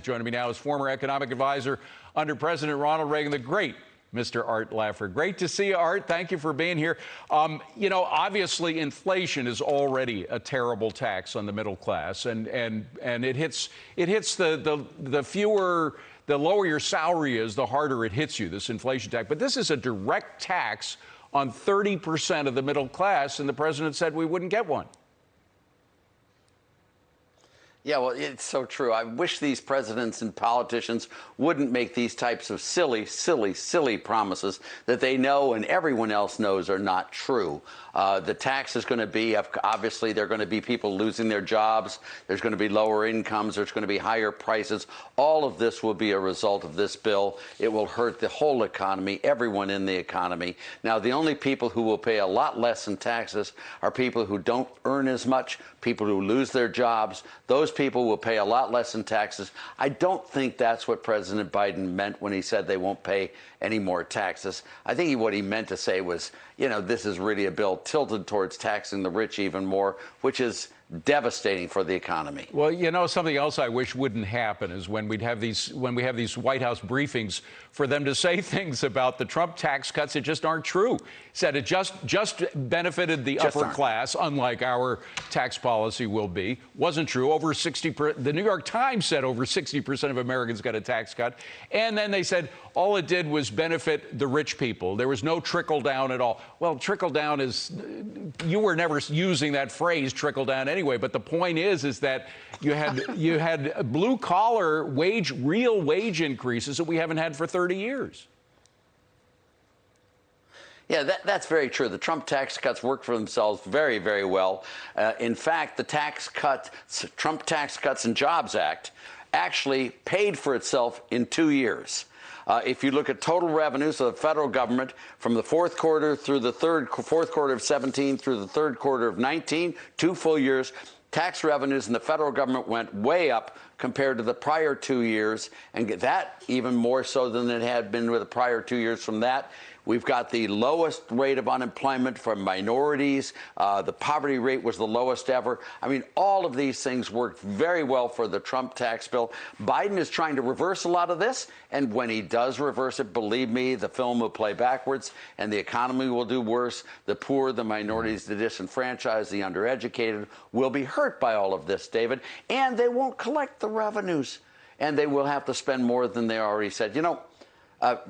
Joining me now is former economic advisor under President Ronald Reagan, the great Mr. Art Laffer. Great to see you, Art. Thank you for being here. Obviously, inflation is already a terrible tax on the middle class, and it hits the lower your salary is, the harder it hits you, this inflation tax. But this is a direct tax on 30% of the middle class, and the president said we wouldn't get one. Yeah, well, it's so true. I wish these presidents and politicians wouldn't make these types of silly promises that they know and everyone else knows are not true. The tax is going to be, obviously, there are going to be people losing their jobs. There's going to be lower incomes. There's going to be higher prices. All of this will be a result of this bill. It will hurt the whole economy, everyone in the economy. Now, the only people who will pay a lot less in taxes are people who don't earn as much, people who lose their jobs. Those people will pay a lot less in taxes. I don't think that's what President Biden meant when he said they won't pay any more taxes. I think what he meant to say was, this is really a bill tilted towards taxing the rich even more, which is devastating for the economy. Well, something else I wish wouldn't happen is when we have these White House briefings for them to say things about the Trump tax cuts that just aren't true. Said it just benefited the upper class, unlike our tax policy will be. Wasn't true. Over 60%. The New York Times said over 60% of Americans got a tax cut, and then they said all it did was benefit the rich people. There was no trickle down at all. Well, trickle down is, you were never using that phrase, trickle down, anyway. But the point is that you had blue collar real wage increases that we haven't had for 30 years. Yeah, that's very true. The Trump tax cuts worked for themselves very, very well. In fact, the Trump Tax Cuts and Jobs Act actually paid for itself in 2 years. If you look at total revenues of the federal government from the fourth quarter through the fourth quarter of 17 through the third quarter of 19, 2 full years, tax revenues in the federal government went way up compared to the prior 2 years, and that even more so than it had been with the prior 2 years from that. We've got the lowest rate of unemployment for minorities. The poverty rate was the lowest ever. I mean, all of these things worked very well for the Trump tax bill. Biden is trying to reverse a lot of this, and when he does reverse it, believe me, the film will play backwards, and the economy will do worse. The poor, the minorities, the disenfranchised, the undereducated will be hurt by all of this, David, and they won't collect the revenues, and they will have to spend more than they already said.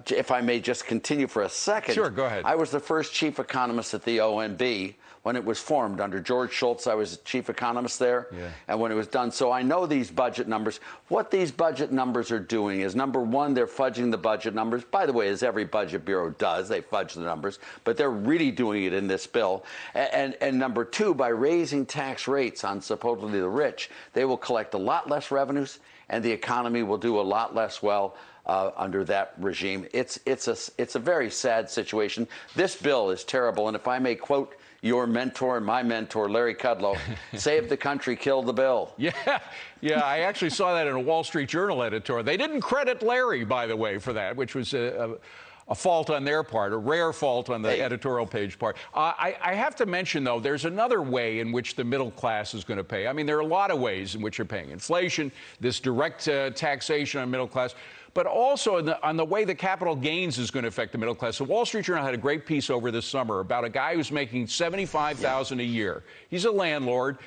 If I may just continue for a second. Sure, go ahead. I was the first chief economist at the OMB when it was formed. Under George Shultz, I was chief economist there. Yeah. And when it was done, so I know these budget numbers. What these budget numbers are doing is, number one, they're fudging the budget numbers. By the way, as every budget bureau does, they fudge the numbers, but they're really doing it in this bill. And number two, by raising tax rates on supposedly the rich, they will collect a lot less revenues, and the economy will do a lot less well under that regime. It's a very sad situation. This bill is terrible, and if I may quote your mentor and my mentor, Larry Kudlow, save the country, kill the bill. Yeah, I actually saw that in a Wall Street Journal editorial. They didn't credit Larry, by the way, for that, which was a fault on their part, a rare fault on the editorial page part. I have to mention, though, there's another way in which the middle class is going to pay. I mean, there are a lot of ways in which you're paying. Inflation, this direct taxation on middle class, but also on the way the capital gains is going to affect the middle class. The Wall Street Journal had a great piece over this summer about a guy who's making $75,000 a year. He's a landlord.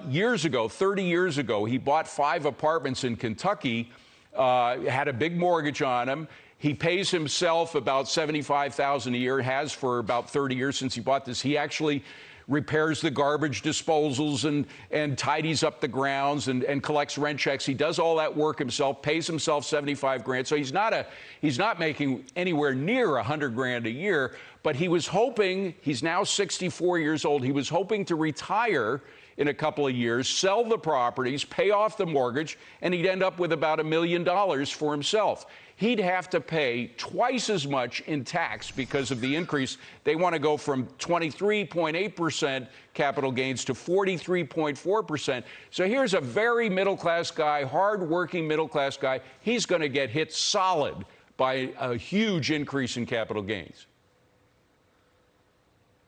Years ago, 30 years ago, he bought 5 apartments in Kentucky, had a big mortgage on him. He pays himself about $75,000 a year, has for about 30 years since he bought this. He actually repairs the garbage disposals and tidies up the grounds and collects rent checks. He does all that work himself, pays himself $75,000. So he's not making anywhere near $100,000 a year, but he was hoping, he's now 64 years old, he was hoping to retire in a couple of years, sell the properties, pay off the mortgage, and he'd end up with about $1 million for himself. He'd have to pay twice as much in tax because of the increase. They want to go from 23.8% capital gains to 43.4%. So here's a very middle-class guy, hard-working middle-class guy. He's going to get hit solid by a huge increase in capital gains.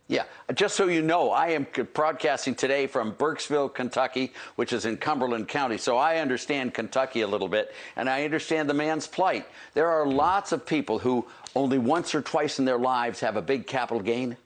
Yeah, just so you know, I am broadcasting today from Burkesville, Kentucky, which is in Cumberland County. So I understand Kentucky a little bit, and I understand the man's plight. There are lots of people who only once or twice in their lives have a big capital gain,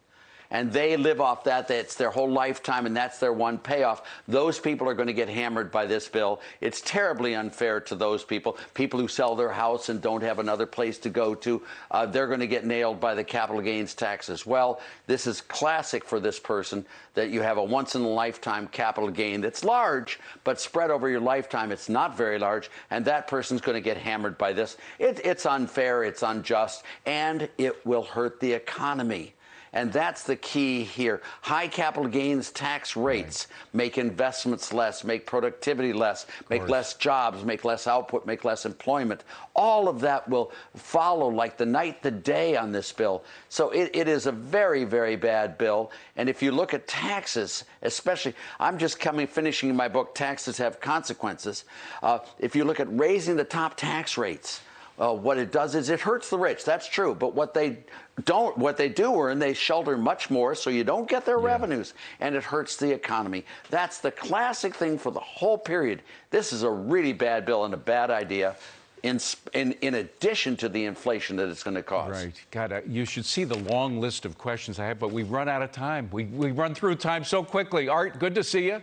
and they live off that. That's their whole lifetime, and that's their one payoff. Those people are going to get hammered by this bill. It's terribly unfair to those people. People who sell their house and don't have another place to go to, they're going to get nailed by the capital gains tax as well. This is classic for this person, that you have a once-in-a-lifetime capital gain that's large, but spread over your lifetime, it's not very large, and that person's going to get hammered by this. It's unfair, it's unjust, and it will hurt the economy. And that's the key here. High capital gains tax rates make investments less, make productivity less, make less jobs, make less output, make less employment. All of that will follow like the night, the day on this bill. So it is a very, very bad bill. And if you look at taxes, especially, I'm just finishing my book, Taxes Have Consequences. If you look at raising the top tax rates, what it does is it hurts the rich. That's true. But what they do, and they shelter much more, so you don't get their revenues, and it hurts the economy. That's the classic thing for the whole period. This is a really bad bill and a bad idea, in addition to the inflation that it's going to cause. Right. God, you should see the long list of questions I have, but we've run out of time. We run through time so quickly. Art, good to see you.